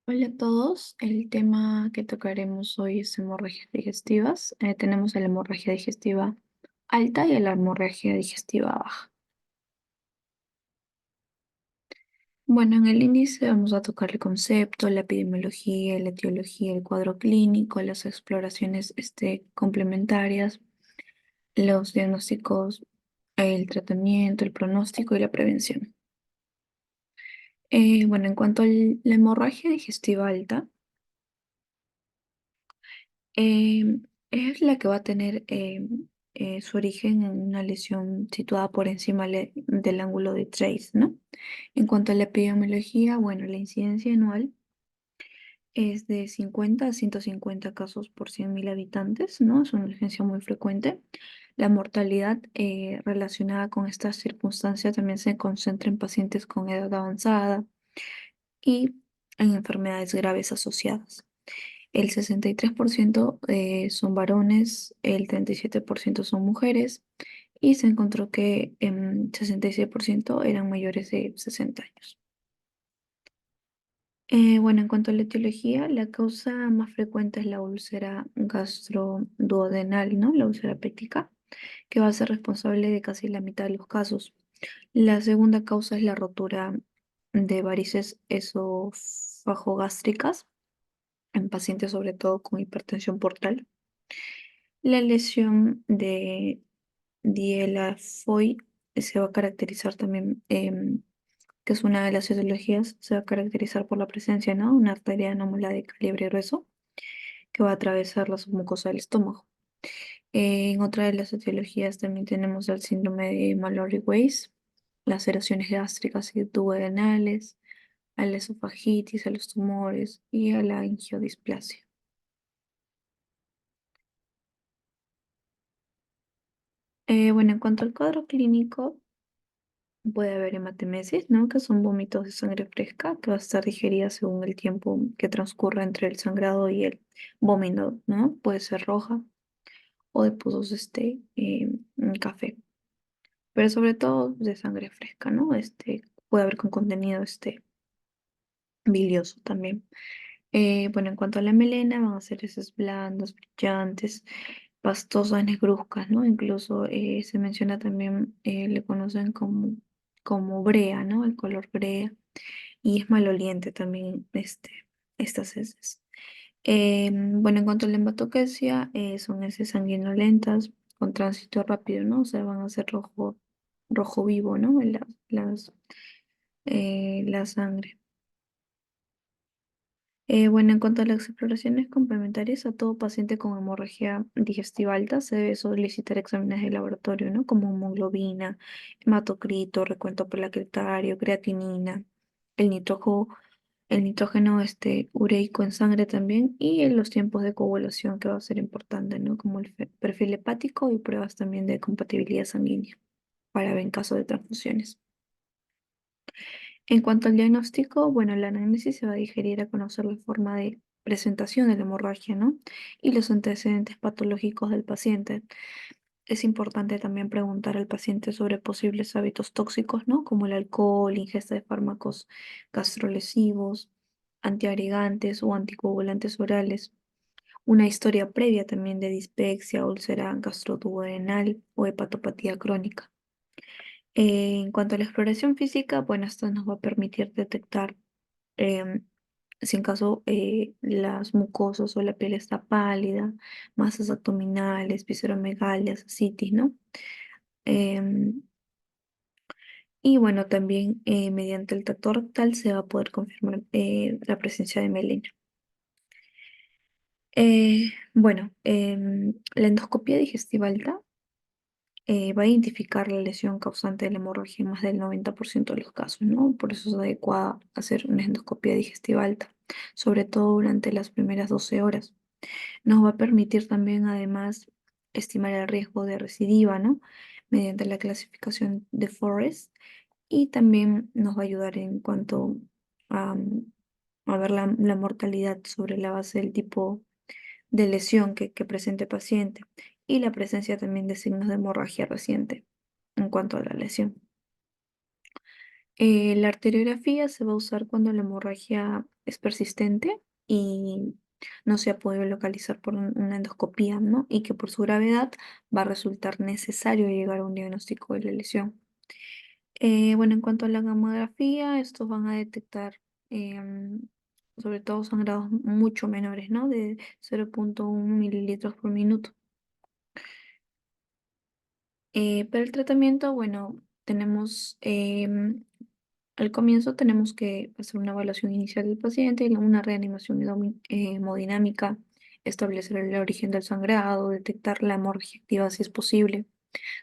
Hola a todos, el tema que tocaremos hoy es hemorragias digestivas. Tenemos la hemorragia digestiva alta y la hemorragia digestiva baja. Bueno, en el índice vamos a tocar el concepto, la epidemiología, la etiología, el cuadro clínico, las exploraciones complementarias, los diagnósticos, el tratamiento, el pronóstico y la prevención. Bueno, en cuanto a la hemorragia digestiva alta, Eh, es la que va a tener su origen en una lesión situada por encima del ángulo de Trace, ¿no? En cuanto a la epidemiología, bueno, la incidencia anual es de 50 a 150 casos por 100.000 habitantes, ¿no? Es una urgencia muy frecuente. La mortalidad relacionada con esta circunstancia también se concentra en pacientes con edad avanzada y en enfermedades graves asociadas. El 63% son varones, el 37% son mujeres y se encontró que 66% eran mayores de 60 años. Bueno, en cuanto a la etiología, la causa más frecuente es la úlcera gastroduodenal, ¿no? La úlcera péptica, que va a ser responsable de casi la mitad de los casos. La segunda causa es la rotura de varices esofagogástricas en pacientes sobre todo con hipertensión portal. La lesión de Dieulafoy se va a caracterizar también, que es una de las etiologías, se va a caracterizar por la presencia, ¿no? Una arteria anómala de calibre grueso que va a atravesar la submucosa del estómago. En otra de las etiologías también tenemos el síndrome de Mallory-Weiss, laceraciones gástricas y duodenales, a la esofagitis, a los tumores y a la angiodisplasia. Bueno, en cuanto al cuadro clínico, puede haber hematemesis, ¿no? Que son vómitos de sangre fresca que va a estar digerida según el tiempo que transcurra entre el sangrado y el vómito, ¿no? Puede ser roja o de pozos en café, pero sobre todo de sangre fresca, ¿no? Puede haber con contenido bilioso también. Bueno, en cuanto a la melena, van a ser heces blandas, brillantes, pastosas, negruzcas, ¿no? Incluso se menciona también, le conocen como brea, ¿no? El color brea. Y es maloliente también estas heces. Bueno, en cuanto a la hematoquesia, son heces sanguinolentas con tránsito rápido, ¿no? O sea, van a ser rojo vivo, ¿no? La sangre. Bueno, en cuanto a las exploraciones complementarias, a todo paciente con hemorragia digestiva alta se debe solicitar exámenes de laboratorio, ¿no? Como hemoglobina, hematocrito, recuento plaquetario, creatinina, el nitrógeno ureico en sangre también y en los tiempos de coagulación que va a ser importante, ¿no? Como el perfil hepático y pruebas también de compatibilidad sanguínea para ver en caso de transfusiones. En cuanto al diagnóstico, bueno, la anamnesis se va a digerir a conocer la forma de presentación de la hemorragia, ¿no? Y los antecedentes patológicos del paciente. Es importante también preguntar al paciente sobre posibles hábitos tóxicos, ¿no? Como el alcohol, ingesta de fármacos gastrolesivos, antiagregantes o anticoagulantes orales. Una historia previa también de dispepsia, úlcera gastroduodenal o hepatopatía crónica. En cuanto a la exploración física, bueno, esto nos va a permitir detectar em, si en caso las mucosas o la piel está pálida, masas abdominales, visceromegalias, ascitis, ¿no? Em, y bueno, también mediante el tacto rectal se va a poder confirmar la presencia de melena. Bueno, la endoscopia digestiva alta va a identificar la lesión causante de la hemorragia en más del 90% de los casos, ¿no? Por eso es adecuada hacer una endoscopia digestiva alta, sobre todo durante las primeras 12 horas. Nos va a permitir también, además, estimar el riesgo de recidiva, ¿no? Mediante la clasificación de Forrest y también nos va a ayudar en cuanto a, a ver la mortalidad sobre la base del tipo de lesión que presente el paciente y la presencia también de signos de hemorragia reciente en cuanto a la lesión. La arteriografía se va a usar cuando la hemorragia es persistente y no se ha podido localizar por una endoscopía, ¿no? Y que por su gravedad va a resultar necesario llegar a un diagnóstico de la lesión. Bueno, en cuanto a la gamografía, estos van a detectar em, sobre todo sangrados mucho menores, ¿no? De 0,1 mililitros por minuto. Para el tratamiento, bueno, tenemos al comienzo tenemos que hacer una evaluación inicial del paciente, y una reanimación hemodinámica, establecer el origen del sangrado, detectar la hemorragia activa si es posible,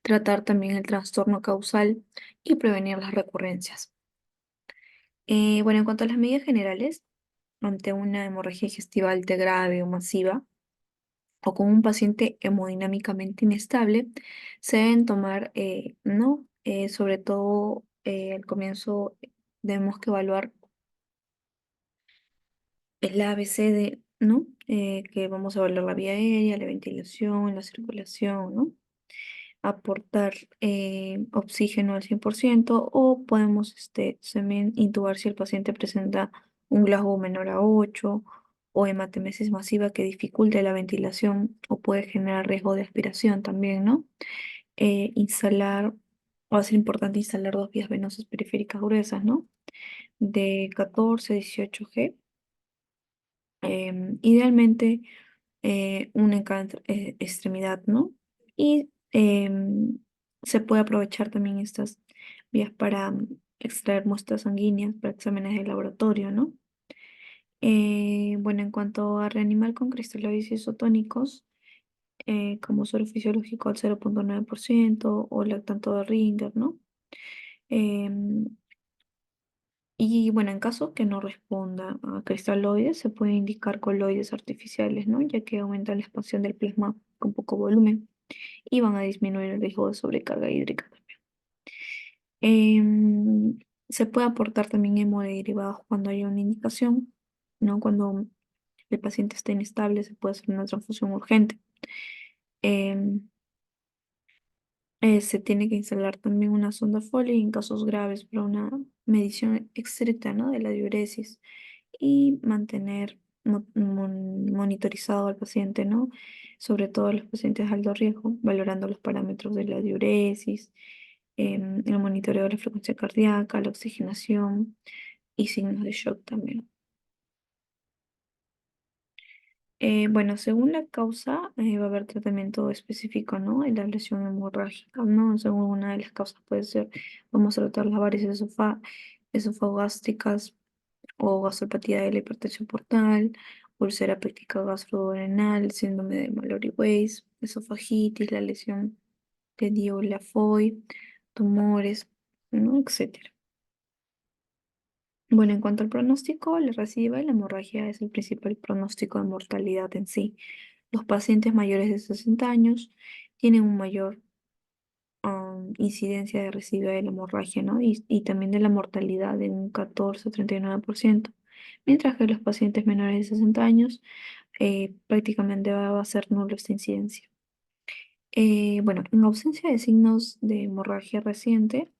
tratar también el trastorno causal y prevenir las recurrencias. Bueno, en cuanto a las medidas generales, ante una hemorragia digestiva alta grave o masiva, o con un paciente hemodinámicamente inestable, se deben tomar, ¿no? Sobre todo al comienzo tenemos que evaluar el ABCD, ¿no? Que vamos a evaluar la vía aérea, la ventilación, la circulación, ¿no? Aportar oxígeno al 100% o podemos también intubar si el paciente presenta un Glasgow menor a 8 o hematemesis masiva que dificulte la ventilación o puede generar riesgo de aspiración también, ¿no? Instalar, va a ser importante instalar dos vías venosas periféricas gruesas, ¿no? De 14 a 18 G. Idealmente una en cada extremidad, ¿no? Y se puede aprovechar también estas vías para extraer muestras sanguíneas para exámenes de laboratorio, ¿no? Bueno, en cuanto a reanimar con cristaloides isotónicos, como suero fisiológico al 0,9% o lactanto de Ringer, ¿no? Em, y bueno, en caso que no responda a cristaloides, se puede indicar coloides artificiales, ¿no? Ya que aumenta la expansión del plasma con poco volumen y van a disminuir el riesgo de sobrecarga hídrica también. Se puede aportar también hemoderivados cuando haya una indicación, ¿no? Cuando el paciente esté inestable, se puede hacer una transfusión urgente. Em, Se tiene que instalar también una sonda Foley en casos graves para una medición estricta, ¿no? De la diuresis y mantener monitorizado al paciente, ¿no? Sobre todo a los pacientes de alto riesgo, valorando los parámetros de la diuresis, el monitoreo de la frecuencia cardíaca, la oxigenación y signos de shock también. Bueno, según la causa, va a haber tratamiento específico, ¿no? En la lesión hemorrágica, ¿no? Según una de las causas puede ser, vamos a tratar las varices esofagástricas o gastropatía de la hipertensión portal, úlcera péptica gastroduodenal, síndrome de Mallory-Weiss, esofagitis, la lesión de Dioula-Foy, tumores, ¿no? Etcétera. Bueno, en cuanto al pronóstico, la recidiva y la hemorragia es el principal pronóstico de mortalidad en sí. Los pacientes mayores de 60 años tienen un mayor incidencia de recidiva de la hemorragia, ¿no? Y también de la mortalidad de un 14 a 39%, mientras que los pacientes menores de 60 años prácticamente va a ser nulo esta incidencia. Bueno, en ausencia de signos de hemorragia reciente,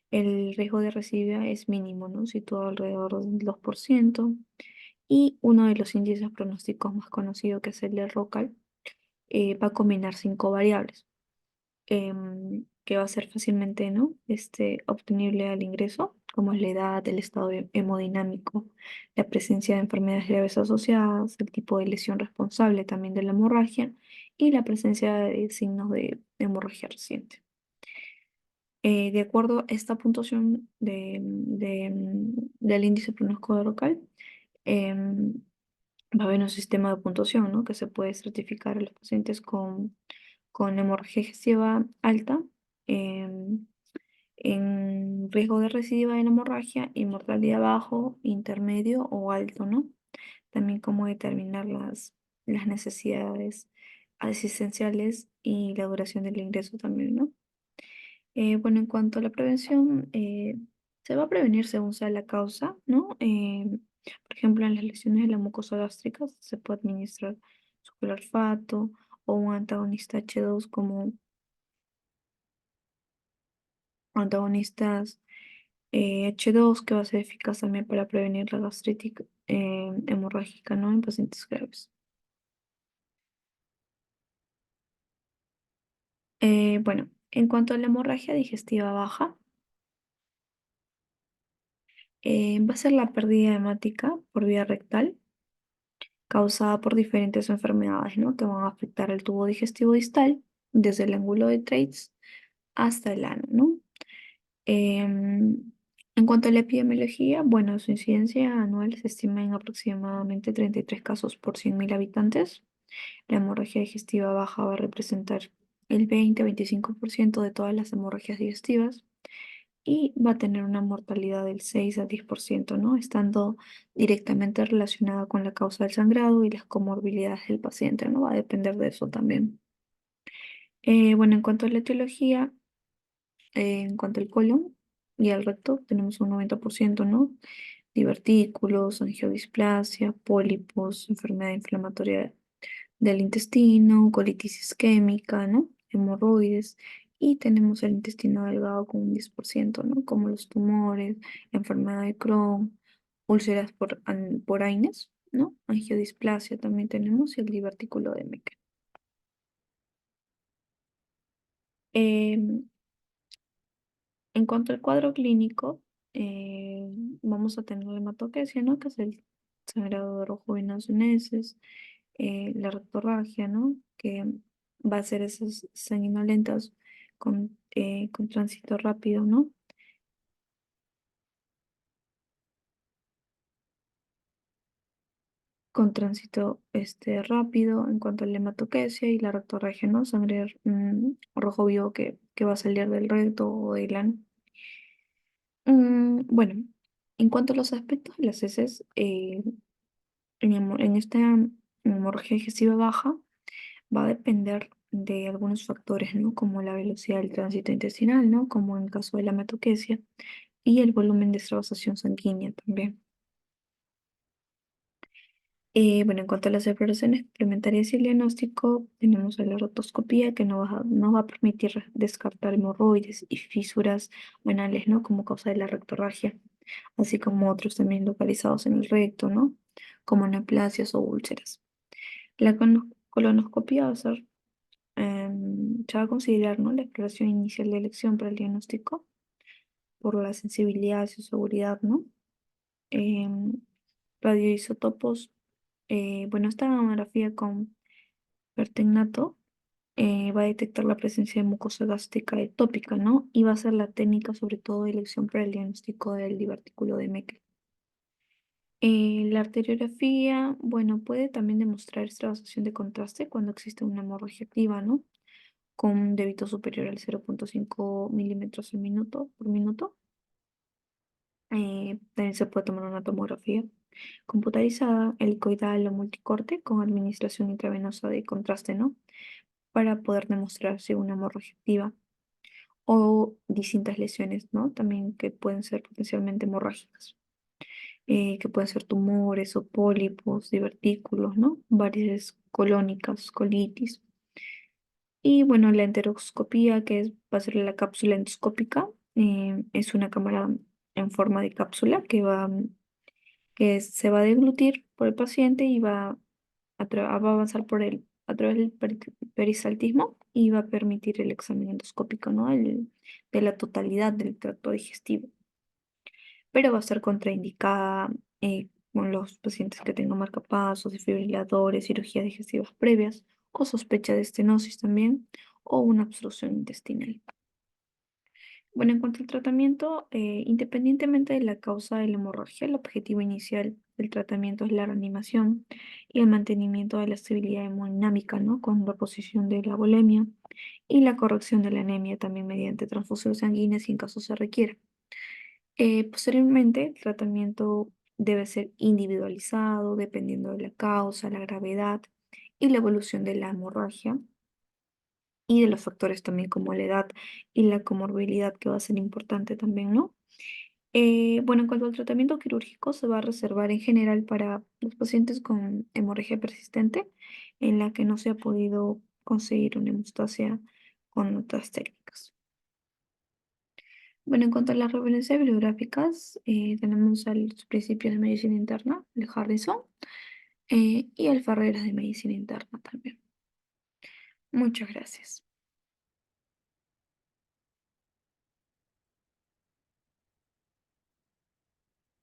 el riesgo de recidiva es mínimo, ¿no? Situado alrededor del 2%. Y uno de los índices pronósticos más conocidos, que es el de ROCAL, va a combinar cinco variables, que va a ser fácilmente, ¿no? Obtenible al ingreso, como es la edad, el estado hemodinámico, la presencia de enfermedades graves asociadas, el tipo de lesión responsable también de la hemorragia y la presencia de signos de hemorragia reciente. De acuerdo a esta puntuación del índice pronóstico de ROCAL, em, va a haber un sistema de puntuación, ¿no? Que se puede certificar a los pacientes con hemorragia digestiva alta, em, en riesgo de recidiva de la hemorragia y mortalidad bajo, intermedio o alto, ¿no? También cómo determinar las necesidades asistenciales y la duración del ingreso también, ¿no? Bueno, en cuanto a la prevención, se va a prevenir según sea la causa, ¿no? Por ejemplo, en las lesiones de la mucosa gástrica se puede administrar sucralfato o un antagonista H2 como antagonistas H2 que va a ser eficaz también para prevenir la gastritis hemorrágica, ¿no? En pacientes graves. Bueno, en cuanto a la hemorragia digestiva baja, va a ser la pérdida hemática por vía rectal causada por diferentes enfermedades, ¿no? Que van a afectar el tubo digestivo distal, desde el ángulo de Treitz hasta el ano, ¿no? En cuanto a la epidemiología, bueno, su incidencia anual se estima en aproximadamente 33 casos por 100.000 habitantes. La hemorragia digestiva baja va a representar el 20-25% de todas las hemorragias digestivas y va a tener una mortalidad del 6 a 10%, ¿no? Estando directamente relacionada con la causa del sangrado y las comorbilidades del paciente, ¿no? Va a depender de eso también. Bueno, en cuanto a la etiología, en cuanto al colon y al recto, tenemos un 90%, ¿no? Divertículos, angiodisplasia, pólipos, enfermedad inflamatoria del intestino, colitis isquémica, ¿no? Hemorroides. Y tenemos el intestino delgado con un 10%, ¿no? Como los tumores, enfermedad de Crohn, úlceras por Aynes, ¿no? Angiodisplasia también tenemos y el divertículo de Meckel. Em, En cuanto al cuadro clínico, eh, vamos a tener la hematoquesia, ¿no? Que es el sangrado de rojo venoso en heces, la rectorragia, ¿no? Que va a ser esas sanguinolentas con tránsito rápido, ¿no? Con tránsito rápido en cuanto a la hematoquesia y la rectorragia, ¿no? Sangre rojo vivo que va a salir del recto o del ano. Bueno, en cuanto a los aspectos de las heces, en esta hemorragia digestiva baja va a depender de algunos factores, ¿no? Como la velocidad del tránsito intestinal, ¿no? Como en el caso de la hematoquesia, y el volumen de extravasación sanguínea también. Bueno, en cuanto a las exploraciones complementarias y el diagnóstico, tenemos la rotoscopía que nos va a permitir descartar hemorroides y fisuras anales, ¿no? Como causa de la rectorragia, así como otros también localizados en el recto, ¿no? Como neoplasias o úlceras. La colonoscopia va a ser, se va a considerar, ¿no? La exploración inicial de elección para el diagnóstico por la sensibilidad y su seguridad, ¿no? Em, Radioisótopos, bueno, esta mamografía con pertagnato va a detectar la presencia de mucosa gástrica ectópica, ¿no? Y va a ser la técnica sobre todo de elección para el diagnóstico del divertículo de Meckel. La arteriografía, bueno, puede también demostrar extravasación de contraste cuando existe una hemorragia activa, ¿no? Con un débito superior al 0,5 milímetros por minuto. También se puede tomar una tomografía computarizada, helicoidal o multicorte con administración intravenosa de contraste, ¿no? Para poder demostrar si una hemorragia activa o distintas lesiones, ¿no? También que pueden ser potencialmente hemorrágicas, que pueden ser tumores o pólipos, divertículos, ¿no? Varices colónicas, colitis. Y bueno, la enteroscopía, va a ser la cápsula endoscópica, es una cámara en forma de cápsula que se va a deglutir por el paciente y va a avanzar a través del peristaltismo y va a permitir el examen endoscópico, ¿no? De la totalidad del tracto digestivo. Pero va a ser contraindicada con los pacientes que tengan marcapasos, desfibriladores, cirugías digestivas previas o sospecha de estenosis también o una obstrucción intestinal. Bueno, en cuanto al tratamiento, independientemente de la causa de la hemorragia, el objetivo inicial del tratamiento es la reanimación y el mantenimiento de la estabilidad hemodinámica, ¿no? Con reposición de la volemia y la corrección de la anemia también mediante transfusión sanguínea si en caso se requiera. Posteriormente, el tratamiento debe ser individualizado dependiendo de la causa, la gravedad y la evolución de la hemorragia y de los factores también como la edad y la comorbilidad que va a ser importante también, ¿no? Bueno, en cuanto al tratamiento quirúrgico, se va a reservar en general para los pacientes con hemorragia persistente en la que no se ha podido conseguir una hemostasia con otras técnicas. Bueno, en cuanto a las referencias bibliográficas, tenemos al Principios de Medicina Interna, el Harrison, y el Ferreras de Medicina Interna también. Muchas gracias.